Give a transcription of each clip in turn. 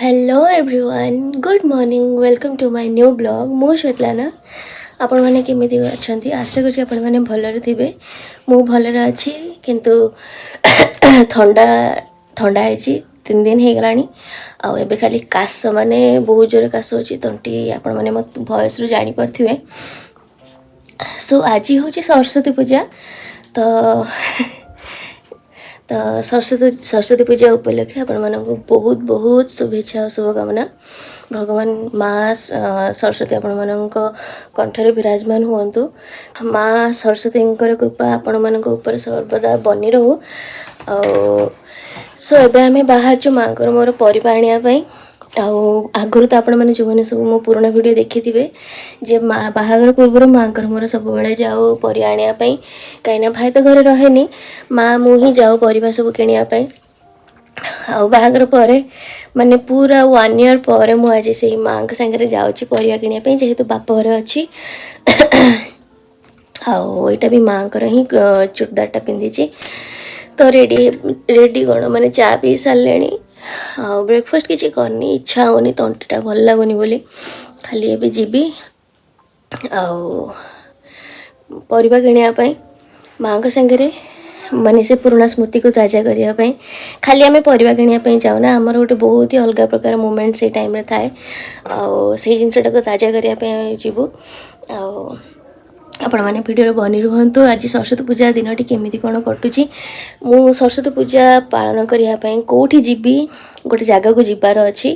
Hello everyone good morning welcome to my new blog मु Svetlana आपण मैंने केमी अच्छा आशा करी आपण मैंने भलरे थे मु भलरे अच्छी किंतु थंडा थंडा है 3 दिन हो गलानी आबे खाली काश माने बहुत जोर काश हो तंटी आपण मैंने मत भॉइस रू जानी पारे। सो आज हूँ सरस्वती पूजा तो तो सरस्वती पूजा उपलक्षे आपण मानक बहुत बहुत शुभेच्छा और शुभकामना। भगवान माँ सरस्वती आपण मानक कंठरे विराजमान हुंतु। माँ सरस्वती कृपा आपण मानक ऊपर सर्वदा बनी रहू। सो एबे आमे बाहर जो माँ को मोर परिबा आनिया पई आगुरी तो आपण मैंने जो मैंने सब मो पुराना वीडियो देखी थे जे माँ बाहागर पूर्व माँ मोर सब बड़े जाओ पर आने कहीं भाई तो घर रहे माँ मुझे जाओ पर सब किणापी बाहागर पर माने पूरा 1 ईयर पर मुझे से माँ सागर जाऊँगी परिया किणापी जेहेतु बाप घर अच्छी आईटा भी माँ ही चूड़दारटा पिंधि तो रेडी रेडी कौन मैंने चा पी सारे ब्रेकफास्ट किसी करनी इच्छा होनी तंटीटा भल लगुनि बोली खाली एबे जीबी परिबा किणापी माँ सागरे माने से पुराना स्मृति को ताजा करने खाली आम परिबा किणापी जाऊना आमर गोटे बहुत ही अलग प्रकार मोमेंट से टाइम रे थाए से जिनसटा को ताजा करने जीवु आपण मैंने भिडियो बनी रुहतु। आज सरस्वती पूजा दिन टी केमी कौन कटुची मु सरस्वती पूजा पालन करने कौटी जीवी गोटे जगह को जीवार अच्छी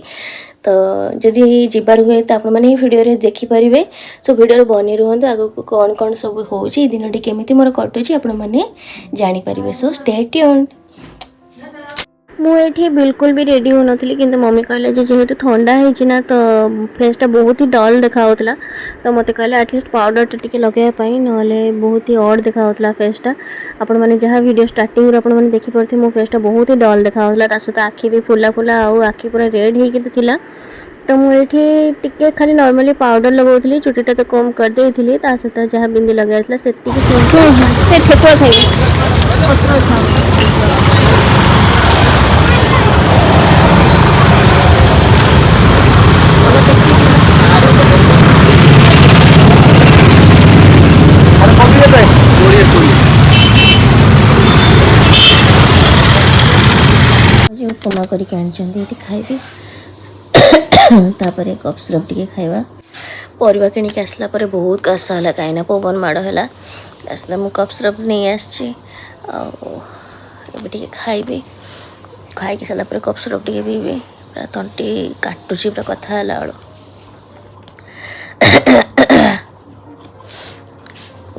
तो जदि जीवार हुए तो आपण मैंने भिडियो देखिपारे। सो भिडियो बनी रुहतु आग को कौन कौन सब हो दिन टी केमी मोर कटुची आपण मैंने जानीपारे। So stay tuned. मुझे बिल्कुल भी रेडी हो नी कि मम्मी कहले जेहेतु ठंडा होना तो फेसटा बहुत ही डल देखा तो मत कहले एटलिस्ट पाउडर टे लगेवाई ना बहुत ही अड देखा फेसटा आपण मैंने जहाँ वीडियो स्टार्टिंग आप देखिपे मो फेसटा बहुत ही डल देखा सहित आखि भी फुला फुला आखि पूरा रेड होता तो मुझे टे खाली नॉर्मली पाउडर लगाऊली चुटीटा तो कम करदे सहित जहाँ बिंदी लगे से उपमा करके आनी खाइबी तापर कप सिरप टी खाइबा परिबा किणिक आसला पर बहुत काश है कहीं पवन माड़ है आसला मु कप सिरप नहीं आसी टे खाइबी खाई सारापर कप सिरप टे पीबी पूरा तंटी काटुची पूरा कथा है बेलू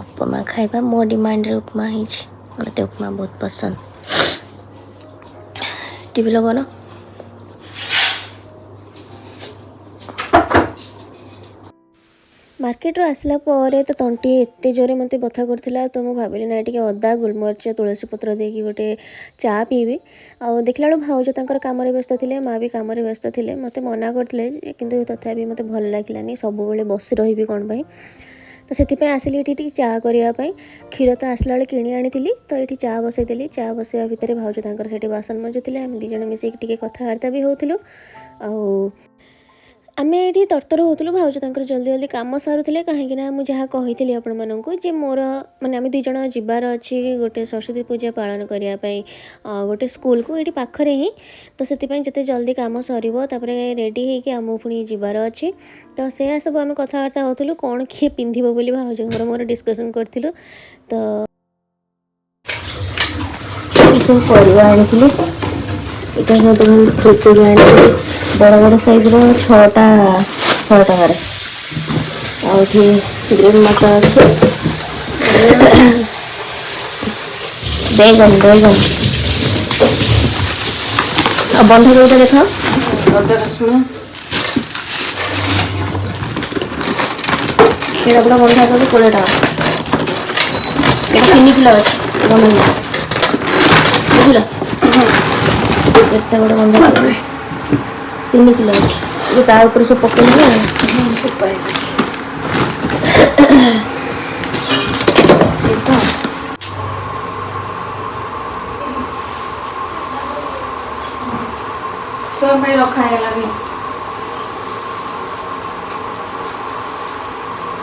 उपमा खाइबा मो डिमांड रे उपमा ही मत उपमा बहुत पसंद। टीवी लगन मार्केट रो आसला पर तो तंटी एत जोरे मत बथा करथिला तो मु भाबिली ना टिके अदा गुलमर्च तुलसी पत्र देकी गोटे चा पीबी आ देखला बेलू भाउज तांकर काम रे व्यस्त थिले माँ भी काम रे व्यस्त थिले मते मना करथिले किंतु तथापि मते भल लागिलानी सब बेले बसी रहिबी कोन भाई तो से आसिली ये चा करने क्षीर तो आसला बेले किणी आनी तो ये चा बसईदेली चा बसवा भितर भाउज तांकर सेठी बासन मजुले आम दिज मिसिक कथबार्ता भी होलु आमे ये तरतर होलु भाउज तांकर जल्दी जल्दी काम सारूले कहीं मुझे कही आपण मानक जे मोर माने आम दिज जीवार अच्छी गोटे सरस्वती पूजा पालन करने गोटे स्कूल को ये पाखरे ही तो से जिते जल्दी काम सर रेडी होगी आम पुणी जीवार अच्छी तो से सब आम कथबार्ता होलु कौन किए पिंधब बोली भाउज मोर डिस्कसन करूँ तो सब परिवा आनी बड़ बड़ साइज रो 6टा 100 टकर ग्रीन मटर अच्छे बैगन बैगन बंधा कोटा देख अदा रसुण पूरा बंधा कोबी 20 टका 3 किलो अच्छे बुझल केते बड़ बंधा कोबी 3 किलो अच्छे तापर सब पकड़ समय रखा है लगी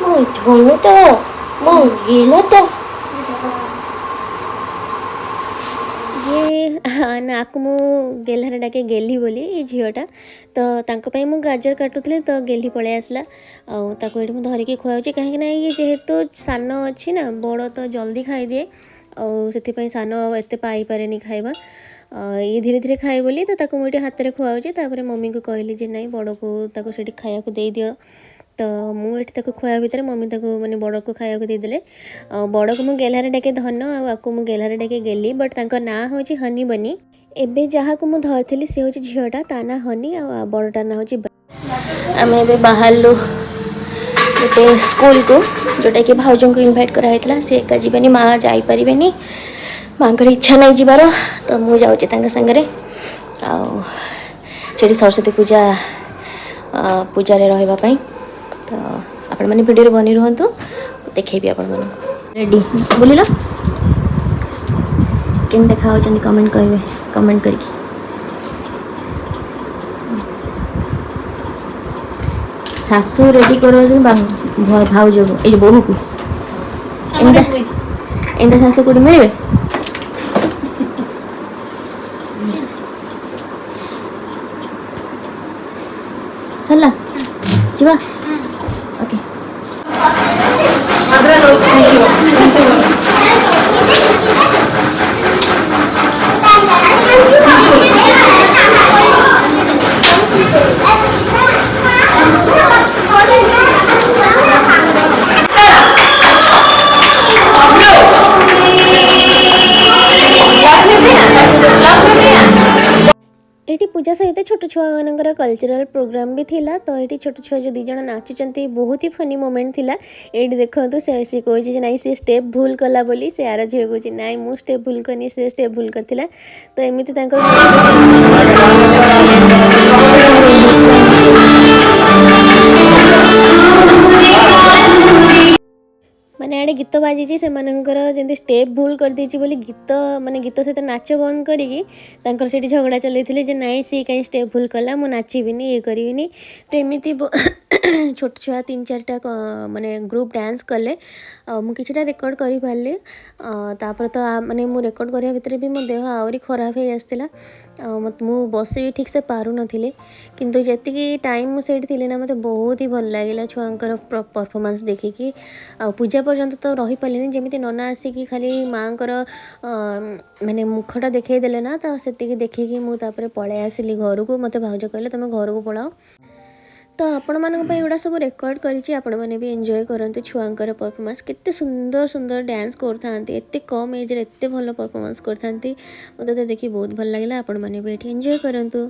मो धनु तो मो गेलो तो ये हाँ नाक मु गेल्हार डाके गेली बोली ये झीटा तो तांको मु गाजर काटुली तो गेली पलि आसला आउ ये धरिकी खुआऊँ कहीं ये जेहेतु सान अच्छी ना बड़ तो जल्दी खाईदिए से सान एत पाइपे खाଇବା ये धीरे धीरे खाए बोली तो ताको मुझे हाथ में खुआऊँ मम्मी को कहली जे नाई बड़ को से खाया दे दियो तो मुझे खुआ भितर मम्मी माने बड़ को खाया देदेले बड़ को मु गेल्हार डाके धन आको मु गेल्हार डाके गेली बट तांको ना हूँ हनी बनी एबे जहाँ को मुझे धरती सी हूँ झीटा ता ना हनी आ बड़टा ना हूँ आम ए बाहर गोटे स्कूल को जोटा कि भाउज को इनभाइट कराइला सी एका जीवानी माँ जापर माँ को इच्छा नहीं जीवार तो मुझे जाऊँ सागरे आड़ी सरस्वती पूजा पूजा रही तो आपण मैंने वीडियो बनी रुहतु देखेबी आपण मन रेडी बुल के देखा कमेंट करेंगे कमेंट करके सासू रेडी कर भाउज को ये बोहू को एंदा सासू कोटी मिले सरला जीवा ओके ये पूजा सहित छोट छुआ मानकर कल्चरल प्रोग्राम भी थिला तो ये छोट छुआ जो दीज नाचुंट बहुत ही फनी मोमेंट थिला ये देखो सी कहे ना सी स्टेप भूल कला बोली से आर झील कहे ना मु स्टेप भूल करनी से स्टेप भूल करथिला तो एमती माने आड़े गीत बाजी से जमी स्टेप भूल कर देछि बोली गीत माने गीत सहित नाच बंद करी से झगड़ा चलते जे नाई सी कहीं स्टेप भूल कला मु नाचबी ये करी तो एमती छोट छुआ 3-4टा माने ग्रुप डांस कले मुझे रेकर्ड कर पारे तापर तो माने मु रेकर्ड करिया भितर भी मो देह आहरी खराब हो आसला मु बस भी ठीक से पारू नथिले किंतु जेतिकी टाइम मुझे थी ना मत बहुत ही भल लगे छुआंकर परफॉर्मेंस देखिकी पूजा पर्यंत तो रही पारे जमी नना आसिकी खाली माँ माने मुखटा देखई देले ना तो से देखिकी मुझे पलि आसली घर को मत भाउज कहले तुम घर को पलाओ तो आपण मानक एगुड़ा सब रेकर्ड करी आपण मैंने भी एंजॉय करते छुआंकर परफॉर्मेंस केते सुंदर सुंदर डांस करते एत कम एज एत भल परफॉर्मेंस करते मत तो देखी बहुत भल लगे आपण मैंने भी ये एंजॉय करंतु।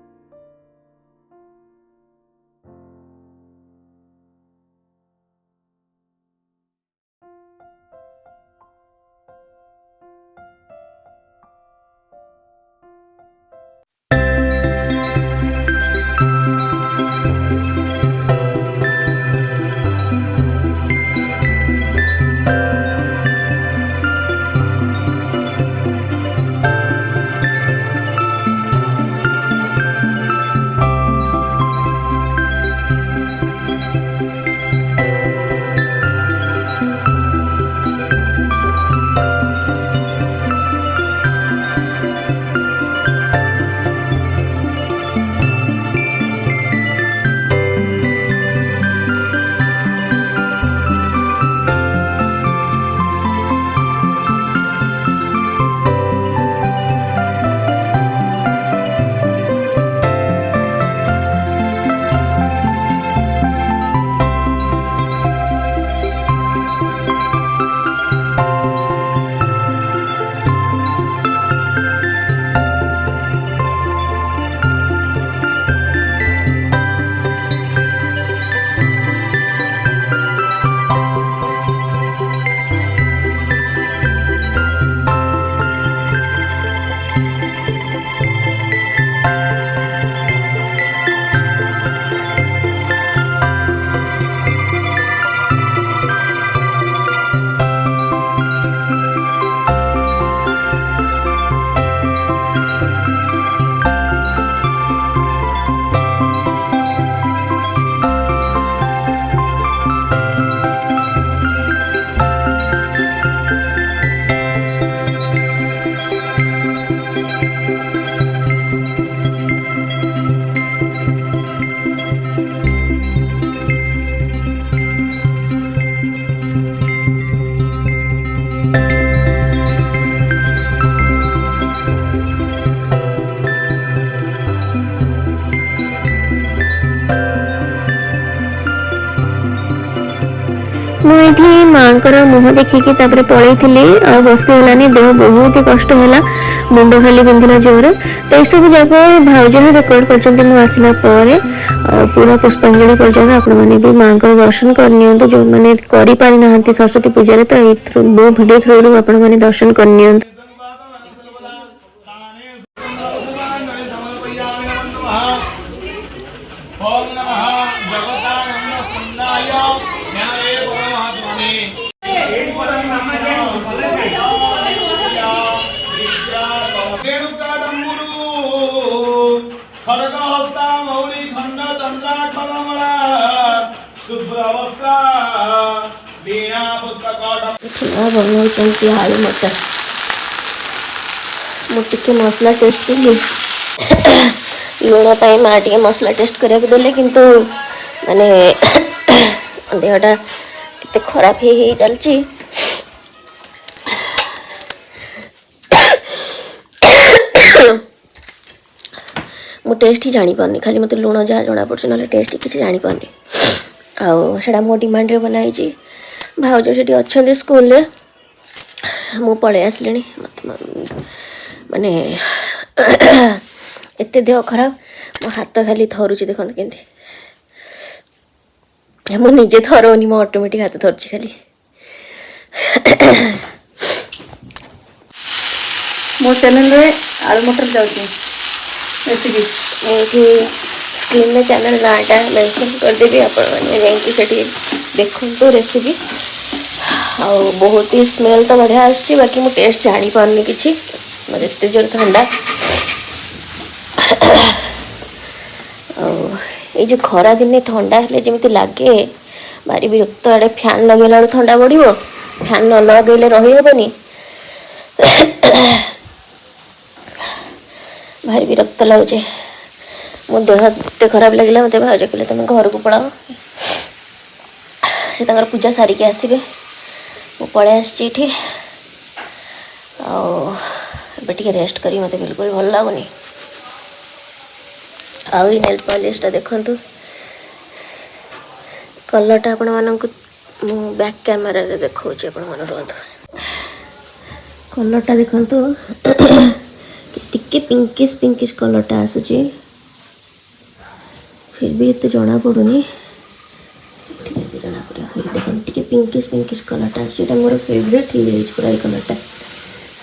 मुझे माँ मुह देखिकी पलि बसीगलानी देह बहुत ही कष्ट है मुंड खाली पिंधला जोर तो यह सब जगह भाउज ही रेकर्ड कर आसला पूरा पुष्पांजलि पर्यटन आपण मैंने भी माँ दर्शन करनी जो मैंने कर सरस्वती पूजा तो मो भिडियो थ्रू आपण मैंने दर्शन करनी। बनाऊँ आलू मटर मुझे मसला टेस्ट लुण पर माँ टे मसला टेस्ट करने देले किंतु माने देहटा एत खराब ही चलची मु टेस्ट ही जानी पारनी खाली मत लुण जहाँ जना पड़े ना टेस्ट किसी जानी पारनी आड़ा मो डिमांड रे बनाई भाउज से अच्छा स्कूल रे मु पलि आसली मत माने एत देह खराब मो हाथ खाली थरुची देखते केमती मु निजे थरौनी मो ऑटोमेटिक हाथ थरुची खाली मो चैनल रे आलू मटर जाउची रेसिपी ये स्क्रीन में चैनल नाटा मेंशन कर देबी आपण माने जाइए सेठी देखंतु रेसिपी आ बहुत ही स्मेल तो बढ़िया आछी बाकी मु टेस्ट जानी पारनी किछि मते एते जोर ठंडा ये जो खरा दिन ठंडा हेले जमी लगे भारी विरक्त आड़े फैन लगेला ठंडा बढ़िया फैन न लगेले रही हेबनी भारी विरक्त लगुचे मो देह एत खराब लगे मत भाज कहले तुम घर को पलाओ से पूजा सारिके आसबे मु पलि आसी आटे रेस्ट करी मत बिल्कुल भल लगुनि आउ नेल पॉलिश देखु कलरटा आपण मानक बैक कैमेरा रे देखो आपण मन रुहत कलरटा देखु टिके पिंकिश पिंकिश कलरटा आसूची फिर भी एत जना पड़ूनी जना पड़ा देखो टिके पिंकिश पिंकिश कलरटा आसूची मोर फेवरेट हो जाए पूरा कलरटा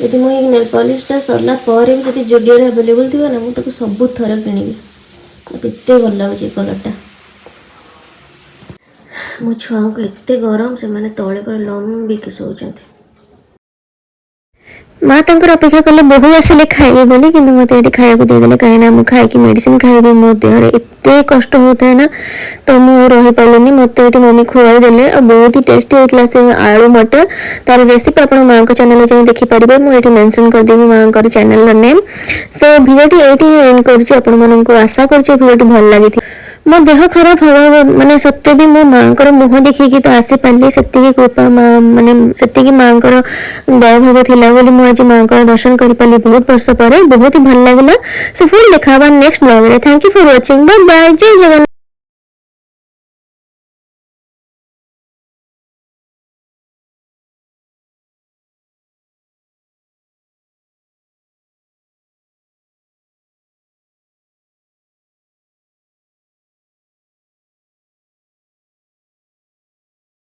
यदि मुझे नेल पॉलिशटा सरला पर भी जुडियो अवेलेबल थी ना मुझे सब थर किणी मत एत भल लगे कलरटा मो छुआ को एत गरम से माने तले पर लंबी किस होती माँ तर अपेक्षा कले बहु आसिले खाइबे बोली कि मत ये खाया देदेले कहीं मुझे खाई मेडिसिन खाइबी मो देहर एत कष्ट होता है ना तो मुझे रही पारे मत ये मम्मी खुआई देले और बहुत ही टेस्टी होता से आलू मटर तार रेसिपी आप माँ चैनल जाए देखिपारे मुझे मेंशन करदेवी माँ का चैनल नेम सो भिडियोटी ये एंड कर आशा कर भिडियोटी भल लगी मो देह खराब हवा माने सत्य भी मो माँ को मुह देखिकी तो आसी पारि से कृपा माँ माने से माँ को दया भाव थिला बोली मु आज माँ को दर्शन कर पारि बहुत वर्ष पर बहुत ही भल लगे सो फिर देखा नेक्स्ट ब्लॉग रे thank you for watching bye bye जय जगन्नाथ।